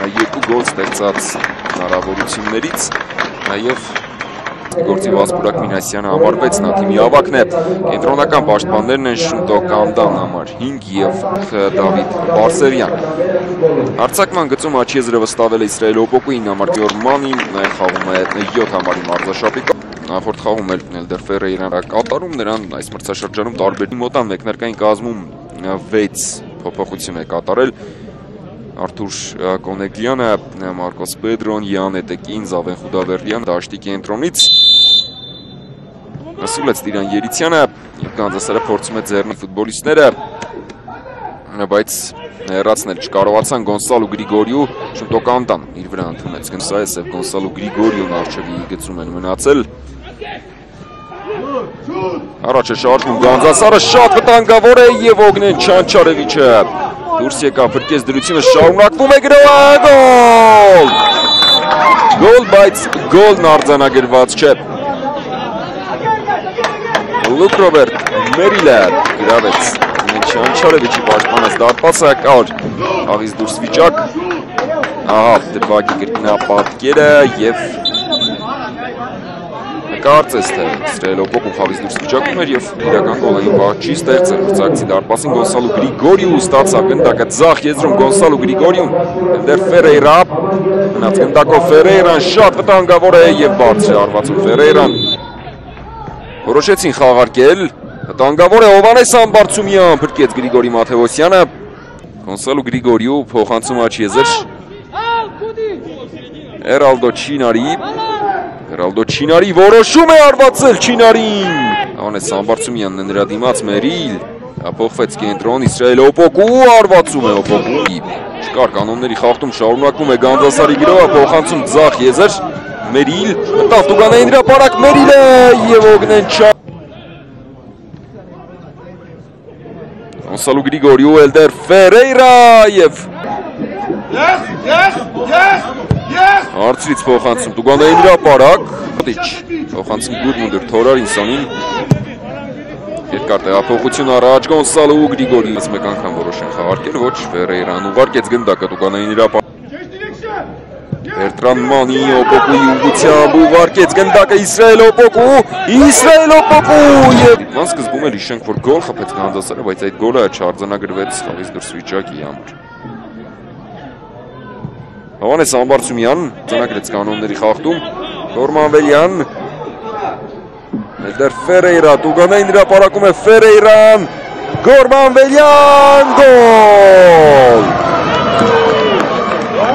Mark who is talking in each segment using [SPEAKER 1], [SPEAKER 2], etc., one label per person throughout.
[SPEAKER 1] երկու գոլ ստեղծած հնարավորություններից, նաև գործի Վասպուրակ Մինասյանը համարվեց նա թիմի ավագն է, կենտրոնական պաշտպաններն են Շունտո Կանդան համար 5 և Դավիթ Բարսերյան։ Արձակման գծում աչիեզրը վստահվել է Իսրայել Օպոկուին համար Գյորմանին, նաև խաղում է 7 համարի մարզաշապիկը։ Նախորդ խաղում Էլդեր Ֆերեյրան կատարում նրան այս մրցաշրջանում տարբեր մոտան մեկնարկային կազմում 6 փոփոխություն է կատարել։ Արթուր Կոնեգլյանը, Մարկոս Պետրոն, Յանե Տեկին, Զավեն Խուդավերդյան դաշտի կենտրոնից ասուլեց Տիրան Երիցյանը և Գանձասարը փորձում է ձեռնի ֆուտբոլիստները, բայց հեռացնել չկարողացան Գոնսալո Գրիգորիու, Շունտո Կանդան իր վրա ընդունեց գնսայես և Գոնսալո Գրիգորիուն արջևի գծում են մնացել։ Առաջ է շարժվում Գանձասարը, շատ վտանգավոր է և Օգնեն Չանչարևիչը դուրս եկավ, փրկեց դրությունը, շարունակվում է գրոհը, գոլ, բայց գոլն արձանագրված չէ։ Լուկ Ռոբերտ Մերիլը գրավեց Չանչարևիչի պաշտպանած դարպասը, կար խաղից դուրս վիճակ, ահա դրվագի կրկնապատկերը և կարծես թե Իսրայել Օպոկուն խաղից դուրս վիճակում էր և իրական գոլային պահ չի ստեղծել մրցակցի դարպասին Գոնսալո Գրիգորիու ստացավ գնդակը ձախ եզրում Գոնսալո Գրիգորիուն, Էլդեր Ֆերեյրա, մնաց գնդակով Ֆերեյրան, շատ վտանգավոր է և բարձր է արվածում Ֆերեյրան։ Որոշեցին խաղարկել, վտանգավոր է Հովհաննես Ամբարձումյան, փրկեց Գրիգորի Մաթեոսյանը, Գոնսալո Գրիգորիու փոխանցում աչիեզր, Էրալդո Չինարի որոշում է արվածել Չինարին, Հովհաննես Ամբարձումյանն է նրա դիմաց Մերիլ, փոխվեց կենտրոն Իսրայել Օպոկու, արվածում է Օպոկուի, չկար կանոնների խախտում շարունակվում է Գանձասարի գրոհը, փոխանցում ձախ եզր, Մերիլ, մտավ տուգանային հրապարակ Մերիլը և Օգնեն Գոնսալո Գրիգորիու, Էլդեր Ֆերեյրա և Հարցրից փոխանցում տուգանային հրապարակ, փոխանցում Գուդմունդր Թորարինսոնին, երկար տեղափոխություն առաջ Գոնսալո Գրիգորիուց մեկ անգամ որոշ են խաղարկել, ոչ Ֆերեյրան ուղարկեց գնդակը տուգանային հրապարակ, Բերտրան Մանի Օպոկուի ուղղությամբ ուղարկեց գնդակը Իսրայել Օպոկու և դիտման սկզբում էլ հիշենք, որ գոլ խփեց Գանձասարը, բայց այդ գոլը չարձանագրվեց խաղից դուրս վիճակի համար։ Հովհաննես Ամբարձումյան արձանագրեց կանոնների խախտում, Գորմանվելյան, Էլդեր Ֆերեյրա, տուգանային հրապարակում է Ֆերեյրան, Գորմանվելյան, գոլ!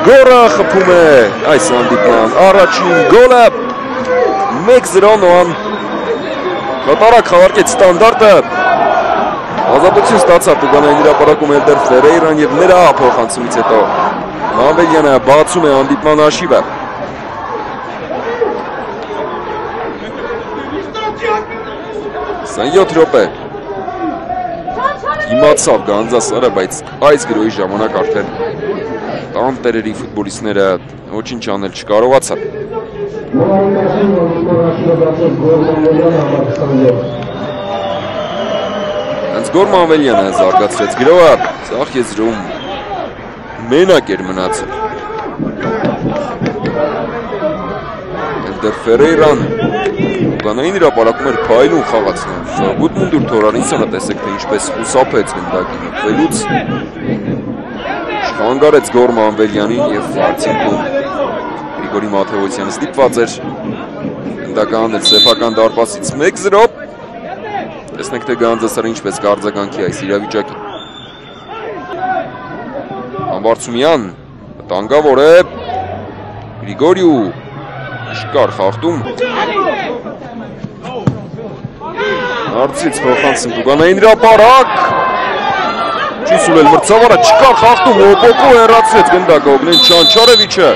[SPEAKER 1] Գորը խփում է այս հանդիպման առաջին գոլը 1-0 Նոան կատարակ խաղարկեց ստանդարտը, ազատություն ստացավ տուգանային հրապարակում Էլդեր Ֆերեյրան և նրա փոխանցումից հետո Մավելյանը բացում է հանդիպման հաշիվը։ 27 րոպե իմացավ Գանձասարը, բայց այս գրոհի ժամանակ արդեն տանտերերի ֆուտբոլիստները ոչինչ անել չկարողացան։ Հենց Գորմանվելյանը զարգացրեց գրոհը, ձախ եզրում մենակ էր մնացել։ Էլդեր Ֆերեյրան տուգանային հրապարակում էր փայլուն խաղացնում։ Գուդմունդր Թորարինսյանը տեսեք թե ինչպես խուսափեց գնդակի մտվելուց, շխանգարեց Գորմանվելյանին և արդյունքում Գրիգորի Մաթեոսյանը ստիպված էր գնդակը հանել սեփական դարպասից 1-0։ Տեսնենք թե Գանձասարը ինչպես կարձագանքի այս իրավիճակին։ Ամբարձումյան, վտանգավոր է, Գրիգորիու, չկար խախտում, Հարցից փոխանցում տուգանային հրապարակ, չի սուլել մրցավարը, չկար խախտում, Օպոկու հեռացրեց գնդակը Օգնեն Չանչարևիչը,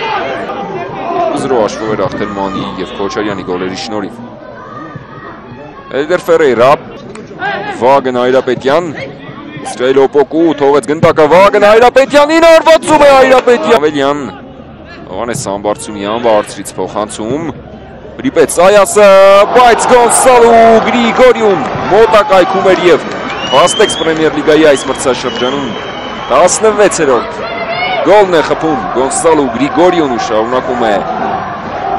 [SPEAKER 1] 0 հաշվով էր Ախտելմանի և Քոչարյանի գոլերի շնորհիվ։ Էլդեր Ֆերեյրա, Վագն Այրապետյան, Իսրայել Օպոկու թողեց գնդակը Վագն Այրապետյանին, արվածում է Այրապետյան, Հովհաննես Ամբարձումյան բարձրից փոխանցում, Վրիպեց Սայասը, բայց Գոնսալո Գրիգորիուն մոտակայքում էր և Վաստեքս պրեմիեր լիգայի այս մրցաշրջանում 16-րդ գոլն է խփում Գոնսալո Գրիգորիոն ու շարունակում է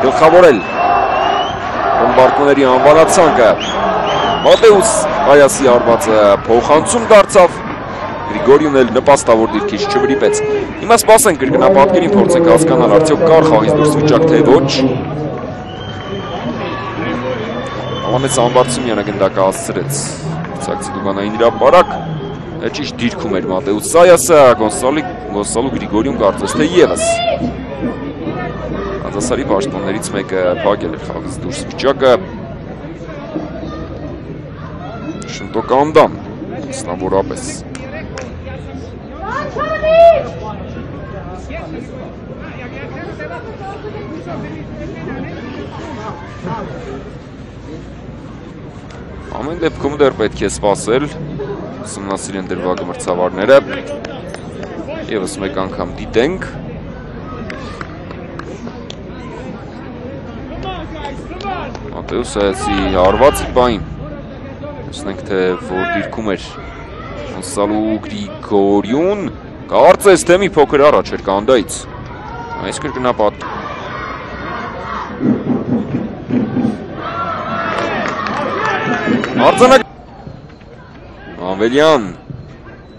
[SPEAKER 1] գլխավորել ռմբարկուների անվանացանկը։ Մատեուս Այասի հարվածը փոխանցում դարձավ, Գրիգորիոն էլ նպաստավոր դիրքից չվրիպեց։ Հիմա սպասենք կրկնապատկերին, փորձենք հասկանալ արդյոք կար խաղից դուրս վիճակ թե ոչ։ Ավանես Ամբարձումյանը գնդակը հասցրեց մրցակցի դուգանային հրապարակ, ճիշտ դիրքում էր Մատեուս Այասը, Գոնսալո Գրիգորիոն կարծես թե ևս Անձասարի պաշտպաններից մեկը փակել էր խաղից դուրս վիճակը։ Շնտոկանդան, ստավորապես։ Ամեն դեպքում դեռ պետք է սպասել ուսումնասիրեն դրվագ մրցավարները, ևս մեկ անգամ դիտենք։ Մատեուս Այասի հարվածի պահին տեսնենք թե որ դիրքում էր Գոնսալո Գրիգորիոն, կարծես թե մի փոքր առաջ էր կանդայից։ Այս կրկնապատ Արձանակ Մանվելյան,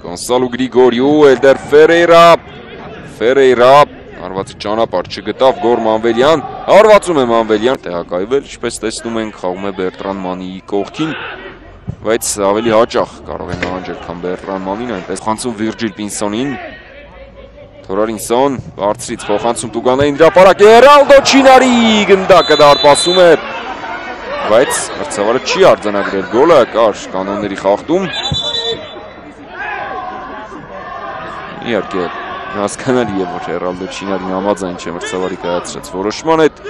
[SPEAKER 1] Գոնսալո Գրիգորիո, Էլդեր Ֆերեյրա, հարվածի ճանապարհ չգտավ Գոր Մանվելյան, հարվածում է Մանվելյան, տեղակայվել, ինչպես տեսնում ենք, խաղում է Բերտրան Մանիի կողքին, բայց ավելի հաճախ կարող է նահանջել, քան Բերտրան Մանին, այնպես փոխանցում Վիրջիլ Պինսոնին, Թորարինսոն, բարձրից փոխանցում տուգանային հրապարակ, Էրալդո Չինարի գնդակը դարպասում է, բայց մրցավարը չի արձանագրել գոլը, կար կանոնների խախտում։ Իհարկե հասկանալի է, որ Էրալդո Չինարին համաձայն չէ մրցավարի կայացրած որոշման հետ։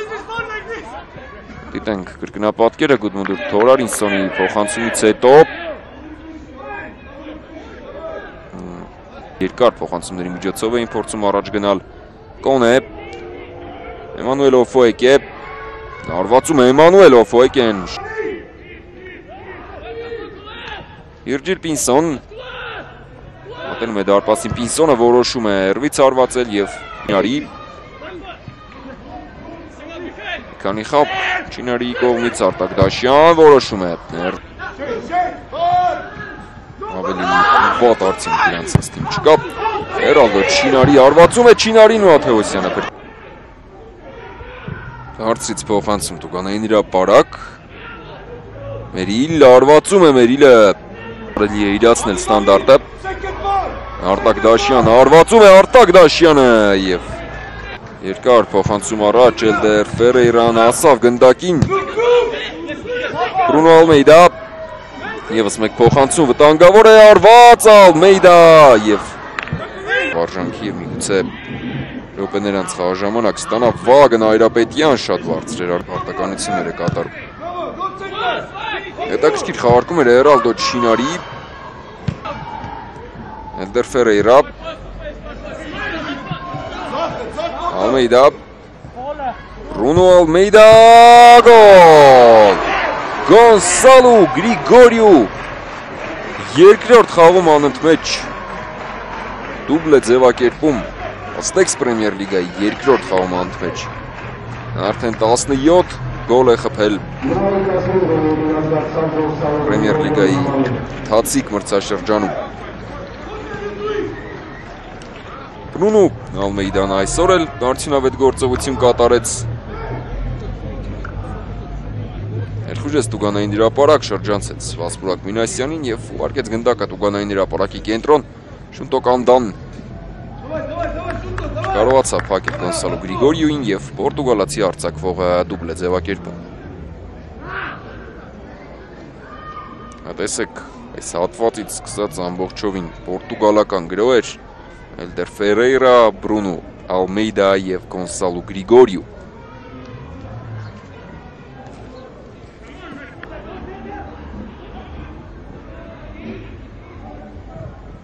[SPEAKER 1] Դիտենք կրկնապատկերը Գուդմունդուր Թորարինսոնի փոխանցումից հետո երկար փոխանցումների միջոցով էին փորձում առաջ գնալ Կոնե, Էմանուել Օֆոեկե, հարվածում է Էմանուել Օֆոեկեն, Վիրջիլ Պինսոն, մոտենում է դարպասին, Պինսոնը որոշում է հեռվից հարվածել և Չինարի, քանի խապ Չինարի կողմից Արտակ Դաշյան որոշում է ավելի վատ արդյունք իրանց հստին չկա, Էրալդո Չինարի հարվածում է Չինարին ու Աթևոսյանը հարցրից փոխանցում տուգանային հրապարակ, Մերիլ հարվածում է Մերիլը կարելի է իրացնել ստանդարտը, Արտակ Դաշյանը հարվածում է Արտակ Դաշյանը և երկար փոխանցում առաջ Էլդեր Ֆերեյրան հասավ գնդակին, Բրունո Ալմեյդա ևս մեկ փոխանցում վտանգավոր է հարված Ալմեյդա և վարժանքի և միգուցե րոպեներանց խաղաժամանակ ստանավ Վագն Այրապետյան շատ բարձր էր արտականություններ է կատարում։ Հետաքրքիր խաղարկում էր Էրալդո Չինարի, Էլդեր Ֆերեյրա, Ալմեյդա, Բրունո Ալմեյդա, գոլ! Գոնսալո Գրիգորիո երկրորդ խաղում անընդմեջ դուբլ է ձևակերպում Ստեքս պրեմիեր լիգայի երկրորդ խաղում անընդմեջ արդեն 17 գոլ է խփել պրեմիեր լիգայի թացիկ մրցաշրջանում Բրունո Ալմեյդան այսօր էլ արդյունավետ գործողություն կատարեց Երխուժես տուգանային հրապարակ շրջանցեց Վասպուրակ Մինասյանին և ուղարկեց գնդակը տուգանային հրապարակի կենտրոն Շնտոկանդան կարողացավ փակել Գոնսալո Գրիգորիոին և պորտուգալացի արձակվողը դուբլ է ձևակերպում։ Տեսեք, այս հատվածից սկսած ամբողջովին պորտուգալական գրոհեր Էլդեր Ֆերեյրա, Բրունո Ալմեյդա և Գոնսալո Գրիգորիո։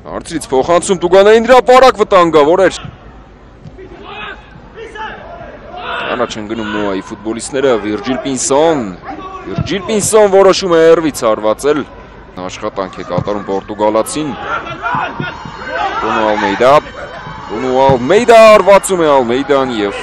[SPEAKER 1] Հարցրից փոխանցում տուգանային հրապարակ վտանգավոր էր։ Առաջ են գնում Նոայի ֆուտբոլիստները Վիրջիլ Պինսոն որոշում է հեռվից հարվածել։ Աշխատանք է կատարում պորտուգալացին։ Բրունո Ալմեյդա, ու Ալմեյդա արվածում է Ալմեյդան եւ